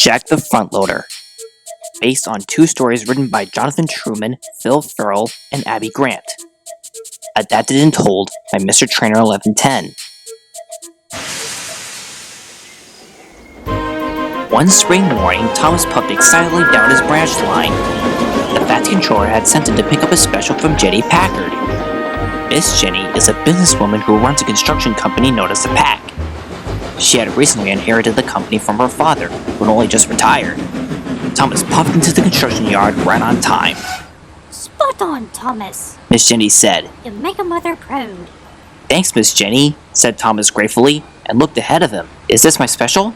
Jack the Frontloader, based on 2 stories written by Jonathan Truman, Phil Farrell, and Abby Grant. Adapted and told by Mr. Trainer 1110. One spring morning, Thomas puffed excitedly down his branch line. The fast controller had sent him to pick up a special from Jenny Packard. Miss Jenny is a businesswoman who runs a construction company known as the Pack. She had recently inherited the company from her father, who had only just retired. Thomas puffed into the construction yard right on time. Spot on, Thomas, Miss Jenny said. You make a mother proud. Thanks, Miss Jenny, said Thomas gratefully, and looked ahead of him. Is this my special?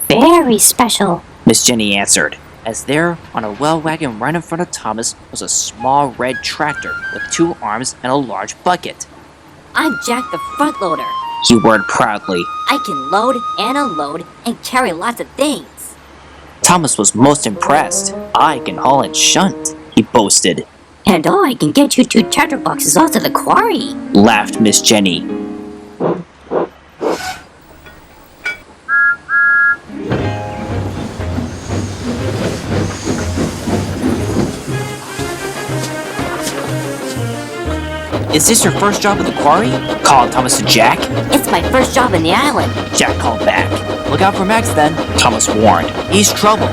Very special, Miss Jenny answered, as there, on a well wagon right in front of Thomas, was a small red tractor with 2 arms and a large bucket. I'm Jack the Frontloader. He whirred proudly. I can load and unload and carry lots of things. Thomas was most impressed. I can haul and shunt, he boasted. And I can get you 2 tractor boxes off to the quarry, laughed Miss Jenny. Is this your first job at the quarry? Called Thomas to Jack. It's my first job in the island. Jack called back. Look out for Max then, Thomas warned. He's trouble.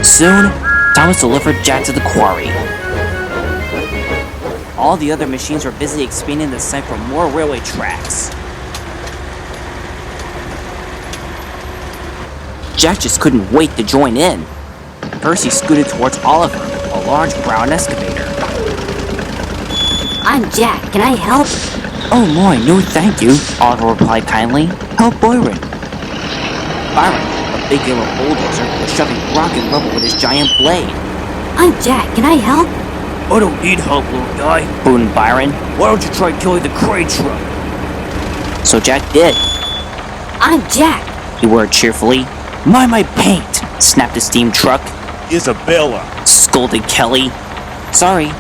Soon, Thomas delivered Jack to the quarry. All the other machines were busy expanding the site for more railway tracks. Jack just couldn't wait to join in. First, he scooted towards Oliver, a large brown excavator. I'm Jack. Can I help? Oh, my, no thank you, Oliver replied kindly. Help Byron. Byron, a big yellow bulldozer, was shoving rock and rubble with his giant blade. I'm Jack. Can I help? I don't need help, little guy, boomed Byron. Why don't you try killing the crane truck? So Jack did. I'm Jack, he whirred cheerfully. Mind my paint, snapped the steam truck. Isabella, scolded Kelly. Sorry,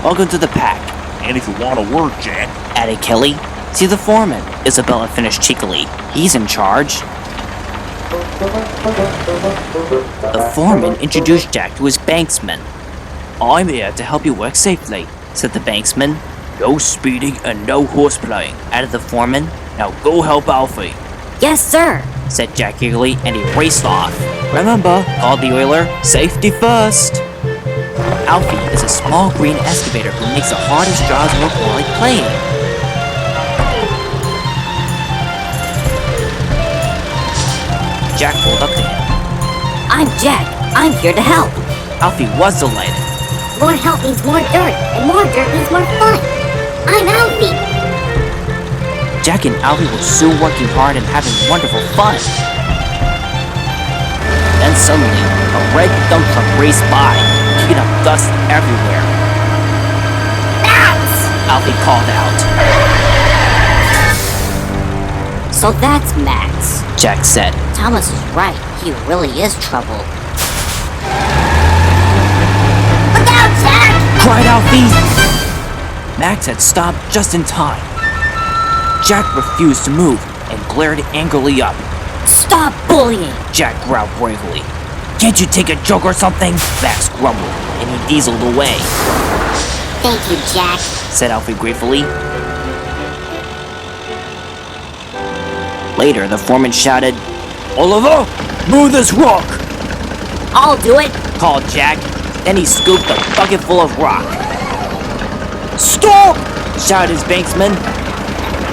welcome to the Pack. And if you want to work, Jack, added Kelly. See the foreman, Isabella finished cheekily. He's in charge. The foreman introduced Jack to his banksman. I'm here to help you work safely, said the banksman. No speeding and no horseplaying, added the foreman. Now go help Alfie. Yes, sir, said Jack eagerly, and he raced off. Remember, called the oiler, safety first. Alfie is a small green excavator who makes the hardest jobs look more like playing. Jack pulled up to him. I'm Jack. I'm here to help. Alfie was delighted. More help means more dirt, and more dirt means more fun. I'm Alfie. Jack and Alfie were soon working hard and having wonderful fun. Then suddenly, a red dump truck raced by, kicking up dust everywhere. Max! Alfie called out. So that's Max, Jack said. Thomas is right. He really is trouble. Look out, Jack! Cried Alfie. Max had stopped just in time. Jack refused to move and glared angrily up. Stop bullying! Jack growled bravely. Can't you take a joke or something? Max grumbled, and he dieseled away. Thank you, Jack, said Alfie gratefully. Later, the foreman shouted, Oliver, move this rock! I'll do it, called Jack. Then he scooped a bucket full of rock. Stop! shouted his banksman.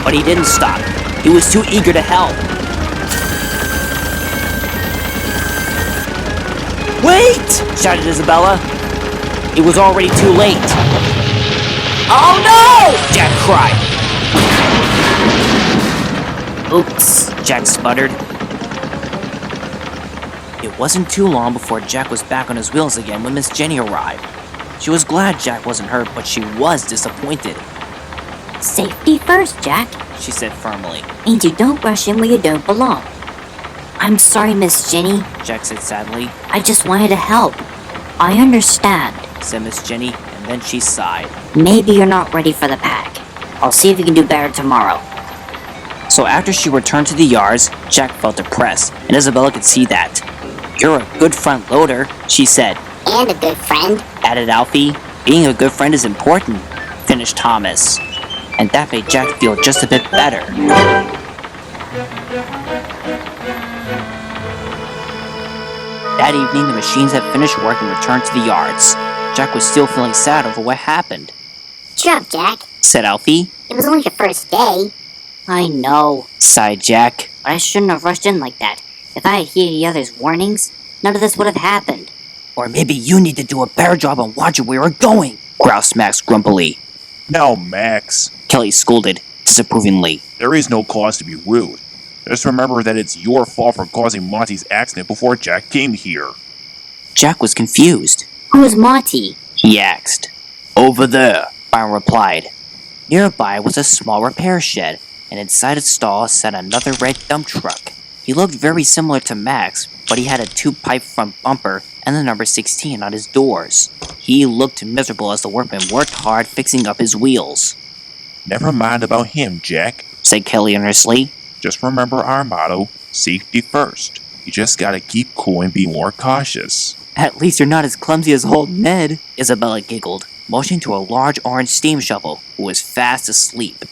But he didn't stop. He was too eager to help. Wait! shouted Isabella. It was already too late. Oh no! Jack cried. Oops, Jack sputtered. It wasn't too long before Jack was back on his wheels again when Miss Jenny arrived. She was glad Jack wasn't hurt, but she was disappointed. Safety first, Jack, she said firmly. Means you don't rush in where you don't belong. I'm sorry, Miss Jenny, Jack said sadly. I just wanted to help. I understand, said Miss Jenny, and then she sighed. Maybe you're not ready for the Pack. I'll see if you can do better tomorrow. So after she returned to the yards, Jack felt depressed, and Isabella could see that. "You're a good front loader," she said. And a good friend. Added Alfie. "Being a good friend is important," finished Thomas. And that made Jack feel just a bit better. That evening, the machines had finished work and returned to the yards. Jack was still feeling sad over what happened. Cheer up, Jack. Said Alfie. It was only your first day. I know, Sighed Jack. but I shouldn't have rushed in like that. If I had heeded the others' warnings, none of this would have happened. Or maybe you need to do a better job on watching where we're going, groused Max grumpily. Now, Max, Kelly scolded, disapprovingly. there is no cause to be rude. Just remember that it's your fault for causing Monty's accident before Jack came here. Jack was confused. Who's Monty? He asked. "Over there," Byron replied. Nearby was a small repair shed, and inside its stall sat another red dump truck. He looked very similar to Max, but he had a two-pipe front bumper and the number 16 on his doors. He looked miserable as the workmen worked hard fixing up his wheels. Never mind about him, Jack. Said Kelly earnestly. Just remember our motto, safety first. You just gotta keep cool and be more cautious. "At least you're not as clumsy as old Ned," Isabella giggled, motioning to a large orange steam shovel who was fast asleep.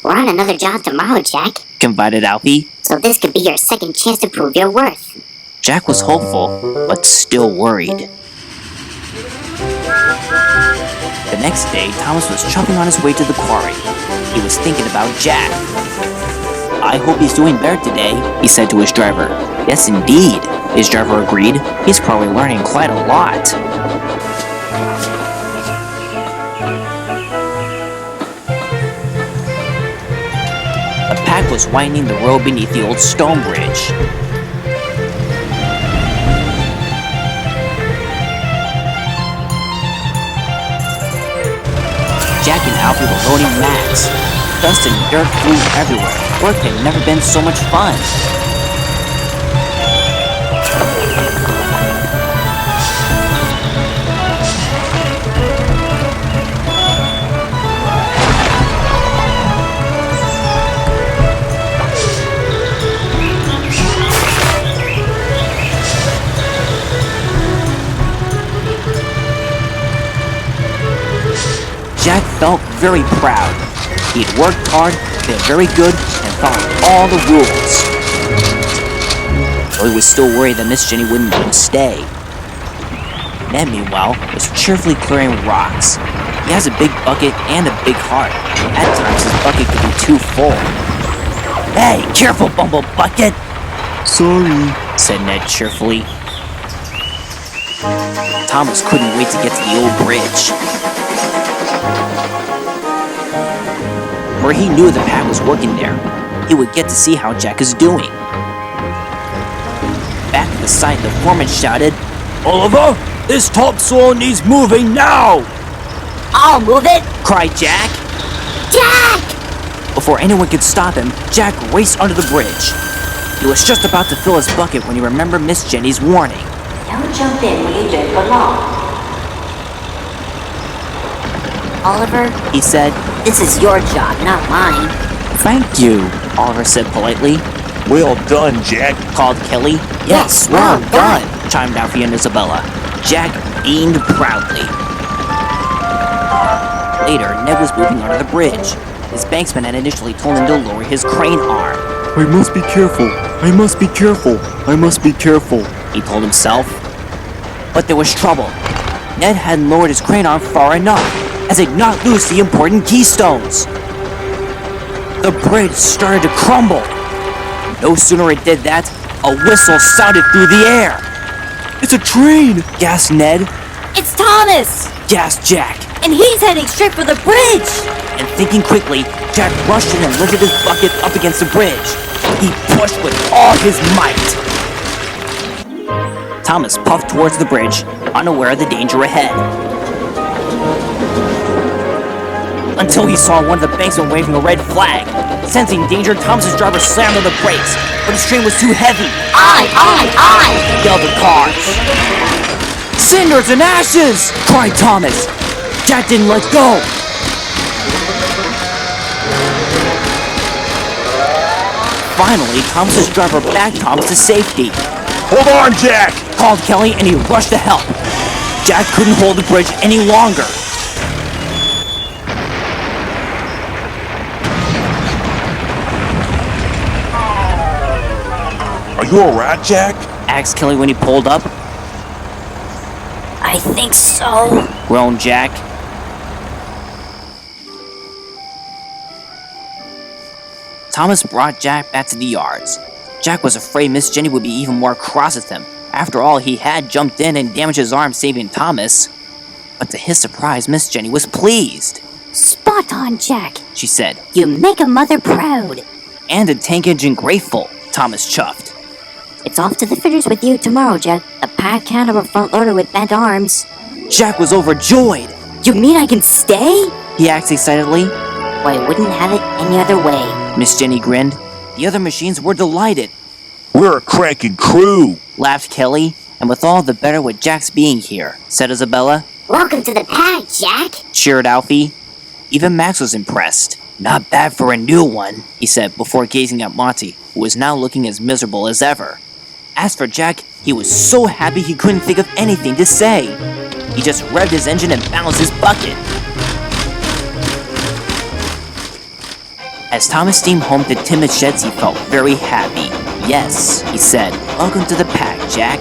We're on another job tomorrow, Jack. Confided Alfie. So this could be your second chance to prove your worth. Jack was hopeful, but still worried. The next day, Thomas was chugging on his way to the quarry. He was thinking about Jack. "I hope he's doing better today," he said to his driver. "Yes, indeed," his driver agreed. "He's probably learning quite a lot." A pack was winding the road beneath the old stone bridge. Jack and Alfie were loading mats. Dust and dirt flew everywhere. Work had never been so much fun. Jack felt very proud. He had worked hard, been very good, and followed all the rules. Though he was still worried that Miss Jenny wouldn't let him stay. Ned, meanwhile, was cheerfully clearing rocks. He has a big bucket and a big heart. At times, his bucket could be too full. "Hey, careful, Bumble Bucket!" "Sorry," said Ned cheerfully. Thomas couldn't wait to get to the old bridge, where he knew the pack was working there. He would get to see how Jack is doing. Back at the site, the foreman shouted, "Oliver, this topsoil needs moving now!" I'll move it! cried Jack. Jack! Before anyone could stop him, Jack raced under the bridge. He was just about to fill his bucket when he remembered Miss Jenny's warning. Don't jump in when you drink along. Oliver, He said, this is your job, not mine. "Thank you," Oliver said politely. Well done, Jack. Called Kelly. "Yes, well done," chimed Alfie and Isabella. Jack beamed proudly. Later, Ned was moving under the bridge. His banksman had initially told him to lower his crane arm. "I must be careful. I must be careful. I must be careful." He told himself. But there was trouble. Ned hadn't lowered his crane arm far enough, as it knocked loose the important keystones. The bridge started to crumble. No sooner it did that, a whistle sounded through the air. "It's a train!" Gasped Ned. It's Thomas! Gasped Jack. And he's heading straight for the bridge! And thinking quickly, Jack rushed in and lifted his bucket up against the bridge. He pushed with all his might. Thomas puffed towards the bridge, unaware of the danger ahead. Until he saw one of the banksmen waving a red flag. Sensing danger, Thomas's driver slammed on the brakes, but his train was too heavy. I! Yelled the cars. "Cinders and ashes!" cried Thomas. Jack didn't let go. Finally, Thomas's driver backed Thomas to safety. Hold on, Jack! Called Kelly and he rushed to help. Jack couldn't hold the bridge any longer. Are you alright, Jack? Asked Kelly when he pulled up. I think so. Groaned Jack. Thomas brought Jack back to the yards. Jack was afraid Miss Jenny would be even more cross with him. After all, he had jumped in and damaged his arm saving Thomas. But to his surprise, Miss Jenny was pleased. Spot on, Jack. She said, You make a mother proud. and a tank engine grateful, Thomas chuffed. It's off to the fitters with you tomorrow, Jack. A pack can of a front loader with bent arms. Jack was overjoyed. You mean I can stay? He asked excitedly. Well, I wouldn't have it any other way. Miss Jenny grinned. The other machines were delighted. We're a cranking crew! Laughed Kelly, and with all the better with Jack's being here, said Isabella. Welcome to the pack, Jack. Cheered Alfie. Even Max was impressed. Not bad for a new one, he said before gazing at Monty, who was now looking as miserable as ever. As for Jack, he was so happy he couldn't think of anything to say. He just revved his engine and balanced his bucket. As Thomas steamed home to Timothy's sheds, he felt very happy. Yes, he said, welcome to the pack, Jack.